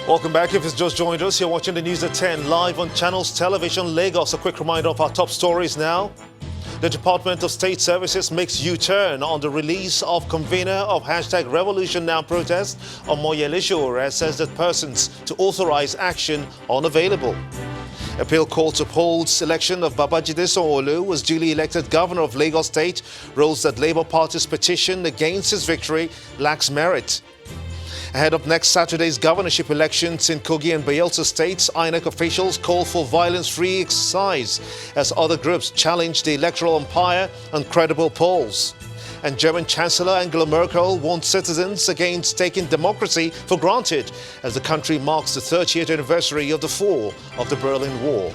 Welcome back. If it's just joined us, you're watching the news at 10 live on Channels Television Lagos. A quick reminder of our top stories now. The Department of State Services makes U-turn on the release of convener of #RevolutionNow protest. Omoyele Sowore says that persons to authorize action unavailable. Appeal court upholds election of Babajide Sanwo-Olu was duly elected governor of Lagos State. Rules that Labour Party's petition against his victory lacks merit. Ahead of next Saturday's governorship elections in Kogi and Bayelsa states, INEC officials call for violence-free exercise as other groups challenge the electoral umpire on credible polls. And German Chancellor Angela Merkel warned citizens against taking democracy for granted as the country marks the 30th anniversary of the fall of the Berlin Wall.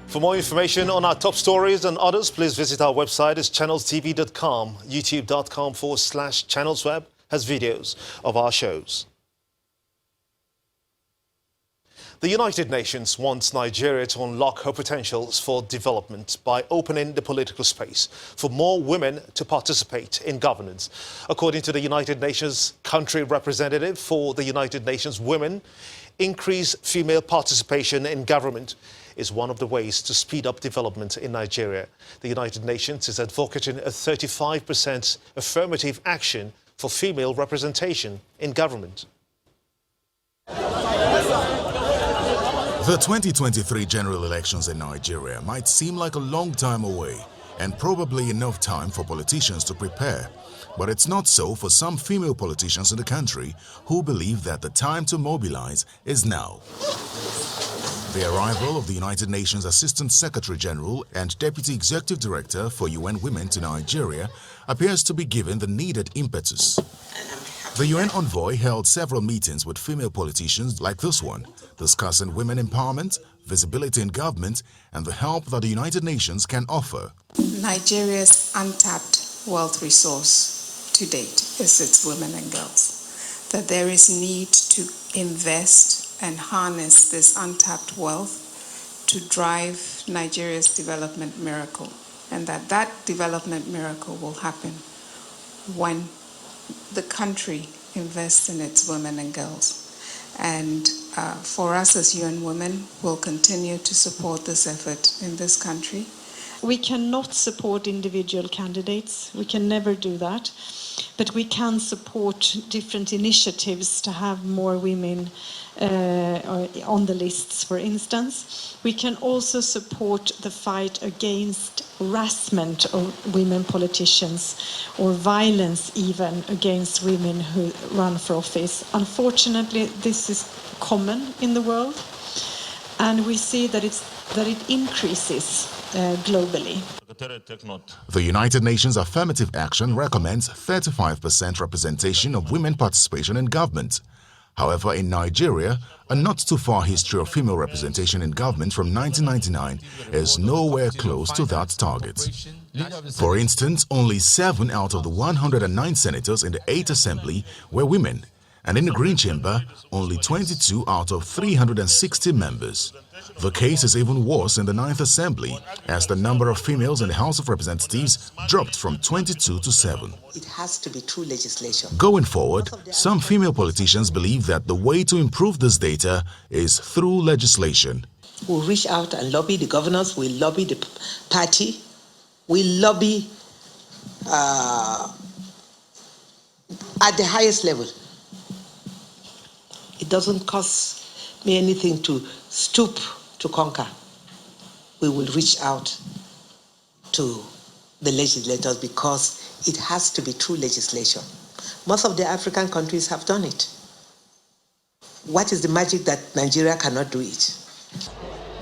For more information on our top stories and others, please visit our website. It's channelstv.com. youtube.com/channelsweb has videos of our shows. The United Nations wants Nigeria to unlock her potentials for development by opening the political space for more women to participate in governance. According to the United Nations country representative for the United Nations Women, increased female participation in government is one of the ways to speed up development in Nigeria. The United Nations is advocating a 35% affirmative action for female representation in government. The 2023 general elections in Nigeria might seem like a long time away and probably enough time for politicians to prepare. But it's not so for some female politicians in the country who believe that the time to mobilize is now. The arrival of the United Nations Assistant Secretary General and Deputy Executive Director for UN Women to Nigeria appears to be given the needed impetus. The UN envoy held several meetings with female politicians like this one, discussing women empowerment, visibility in government, and the help that the United Nations can offer. Nigeria's untapped wealth resource to date is its women and girls. That there is need to invest and harness this untapped wealth to drive Nigeria's development miracle, and that development miracle will happen when the country invests in its women and girls. And for us as UN Women, we'll continue to support this effort in this country. We cannot support individual candidates. We can never do that. But we can support different initiatives to have more women on the lists, for instance. We can also support the fight against harassment of women politicians or violence even against women who run for office. Unfortunately, this is common in the world, and we see that it increases globally. The United Nations Affirmative Action recommends 35% representation of women participation in government. However, in Nigeria, a not-too-far history of female representation in government from 1999 is nowhere close to that target. For instance, only 7 out of the 109 senators in the 8th Assembly were women, and in the Green Chamber, only 22 out of 360 members. The case is even worse in the 9th Assembly, as the number of females in the House of Representatives dropped from 22 to 7. It has to be through legislation. Going forward, some female politicians believe that the way to improve this data is through legislation. We'll reach out and lobby the governors, we'll lobby the party, we'll lobby at the highest level. It doesn't cost me anything to stoop to conquer. We will reach out to the legislators because it has to be through legislation. Most of the African countries have done it. What is the magic that Nigeria cannot do it?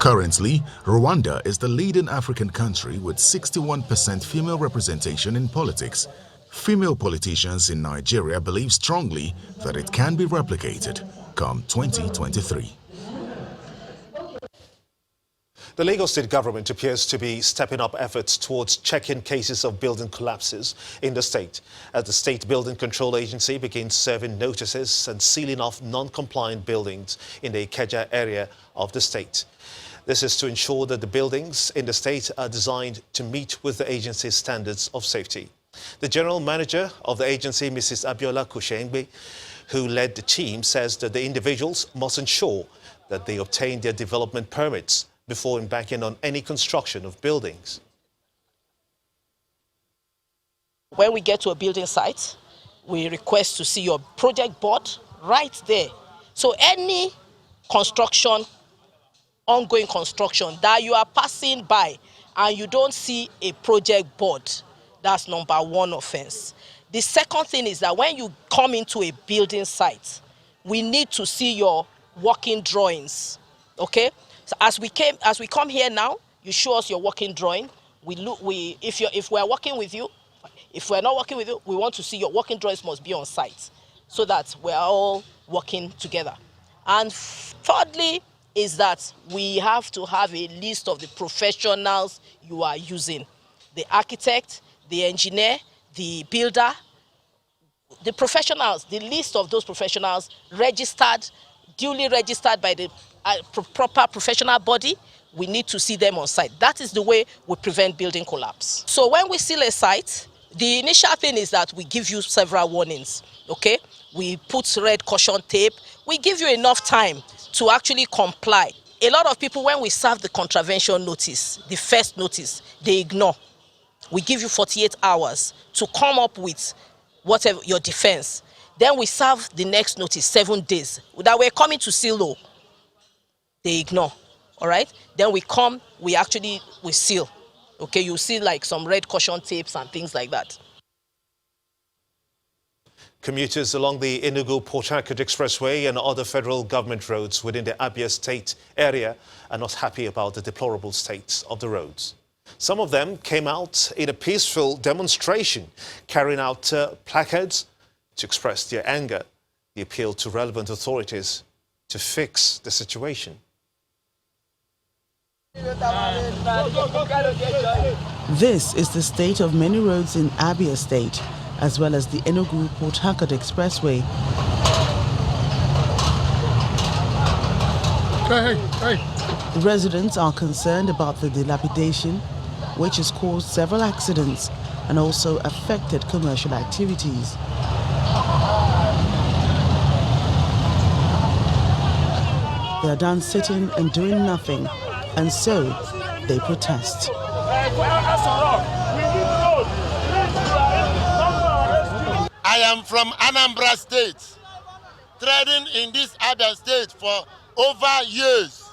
Currently, Rwanda is the leading African country with 61% female representation in politics. Female politicians in Nigeria believe strongly that it can be replicated come 2023. The Lagos State government appears to be stepping up efforts towards checking cases of building collapses in the state, as the State Building Control Agency begins serving notices and sealing off non-compliant buildings in the Ikeja area of the state. This is to ensure that the buildings in the state are designed to meet with the agency's standards of safety. The General Manager of the agency, Mrs. Abiola Kushengbe, who led the team, says that the individuals must ensure that they obtain their development permits before embarking on any construction of buildings. When we get to a building site, we request to see your project board right there. So any construction, ongoing construction that you are passing by and you don't see a project board, that's number one offense. The second thing is that when you come into a building site, we need to see your working drawings. Okay? So as we come here now, you show us your working drawing. If we're working with you, if we're not working with you, we want to see your working drawings must be on site so that we're all working together. And thirdly is that we have to have a list of the professionals you are using. The architect, the engineer, the builder, the professionals, the list of those professionals registered, duly registered by the proper professional body. We need to see them on site. That is the way we prevent building collapse. So when we seal a site, the initial thing is that we give you several warnings, okay? We put red caution tape. We give you enough time to actually comply. A lot of people, when we serve the contravention notice, the first notice, they ignore. We give you 48 hours to come up with whatever your defense. Then we serve the next notice, 7 days, that we're coming to seal. They ignore, all right? Then we come, we seal. Okay, you see like some red caution tapes and things like that. Commuters along the Enugu-Port Harcourt Expressway and other federal government roads within the Abia State area are not happy about the deplorable state of the roads. Some of them came out in a peaceful demonstration, carrying out placards to express their anger. They appealed to relevant authorities to fix the situation. This is the state of many roads in Abia State, as well as the Enugu-Port Harcourt Expressway. Residents are concerned about the dilapidation, which has caused several accidents and also affected commercial activities. They are done sitting and doing nothing, and so they protest. I am from Anambra State, trading in this Abia State for over years.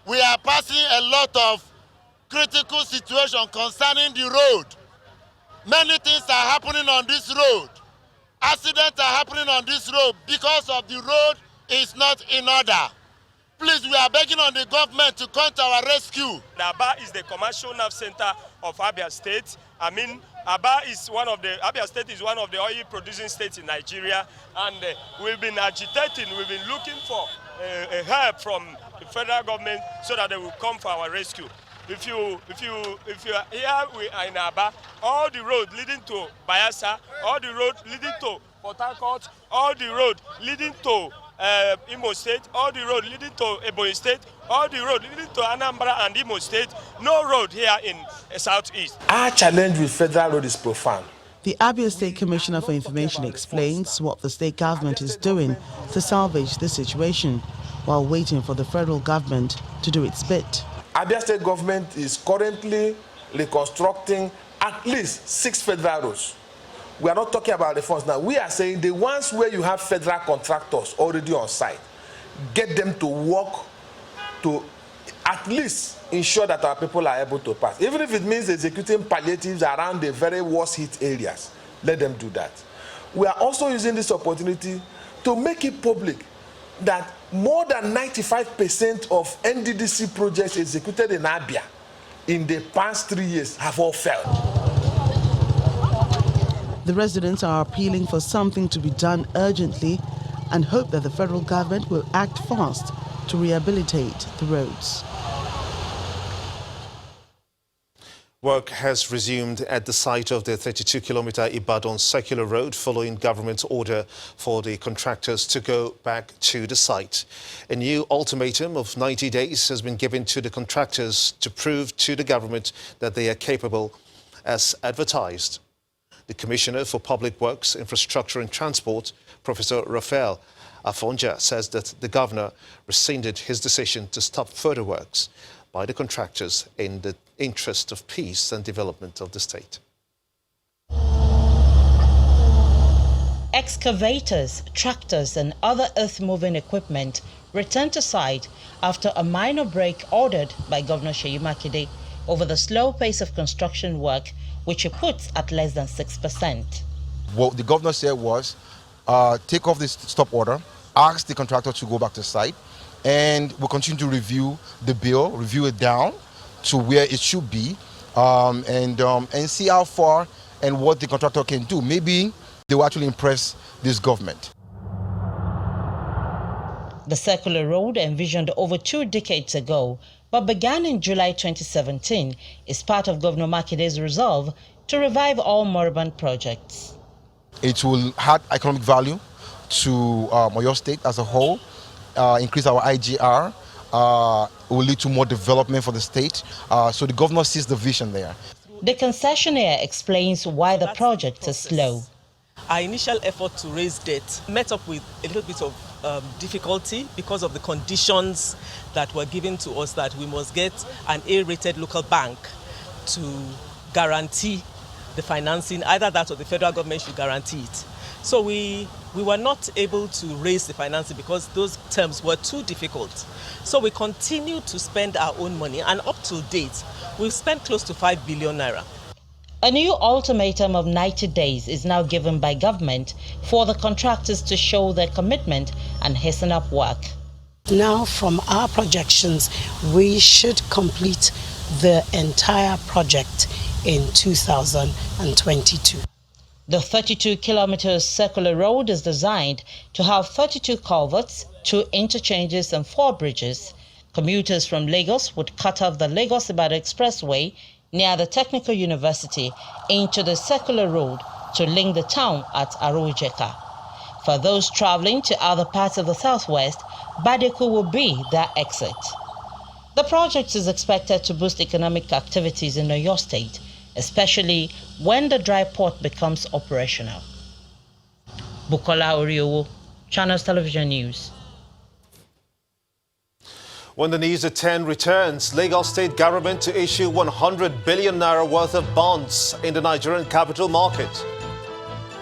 We are passing a lot of critical situation concerning the road. Many things are happening on this road. Accidents are happening on this road because of the road is not in order. Please, we are begging on the government to come to our rescue. Aba is the commercial nerve center of Abia State. I mean, Abia State is one of the oil producing states in Nigeria, and we've been agitating, we've been looking for help from the federal government so that they will come for our rescue. If you are here, we are in Aba, all the road leading to Bayelsa, all the road leading to Port Harcourt, all the road leading to Imo State, all the road leading to Ebonyi State, all the road leading to Anambra and Imo State, no road here in Southeast. Our challenge with federal road is profound. The Abia State Commissioner for Information explains what the state government is doing to salvage the situation while waiting for the federal government to do its bit. Abia State government is currently reconstructing at least 6 federal roads. We are not talking about the funds now. We are saying the ones where you have federal contractors already on site, get them to work to at least ensure that our people are able to pass. Even if it means executing palliatives around the very worst hit areas, let them do that. We are also using this opportunity to make it public that more than 95% of NDDC projects executed in Abia in the past 3 years have all failed. The residents are appealing for something to be done urgently and hope that the federal government will act fast to rehabilitate the roads. Work has resumed at the site of the 32-kilometre Ibadan circular road following government's order for the contractors to go back to the site. A new ultimatum of 90 days has been given to the contractors to prove to the government that they are capable as advertised. The Commissioner for Public Works, Infrastructure and Transport, Professor Raphael Afonja, says that the governor rescinded his decision to stop further works by the contractors in the interest of peace and development of the state. Excavators, tractors and other earth-moving equipment returned to site after a minor break ordered by Governor Seyi Makinde over the slow pace of construction work, which he puts at less than 6%. What the governor said was, take off this stop order, ask the contractor to go back to site, and we'll continue to review the bill, review it down to where it should be, and see how far and what the contractor can do. Maybe they will actually impress this government. The circular road, envisioned over 2 decades ago, but began in July 2017, is part of Governor Makinde's resolve to revive all moribund projects. It will add economic value to Oyo State as a whole, increase our IGR, will lead to more development for the state. So the governor sees the vision there. The concessionaire explains why the project is slow. Our initial effort to raise debt met up with a little bit of difficulty because of the conditions that were given to us, that we must get an A-rated local bank to guarantee the financing, either that or the federal government should guarantee it. So we were not able to raise the financing because those terms were too difficult. So we continued to spend our own money, and up to date, we've spent close to 5 billion naira. A new ultimatum of 90 days is now given by government for the contractors to show their commitment and hasten up work. Now, from our projections, we should complete the entire project in 2022. The 32-kilometer circular road is designed to have 32 culverts, 2 interchanges and 4 bridges. Commuters from Lagos would cut off the Lagos-Ibadan Expressway near the Technical University into the circular road to link the town at Arojeka. For those traveling to other parts of the southwest, Badeku will be their exit. The project is expected to boost economic activities in Oyo State, especially when the dry port becomes operational. Bukola Oriowo, Channels Television News. When the news at 10 returns, Lagos State government to issue 100 billion naira worth of bonds in the Nigerian capital market.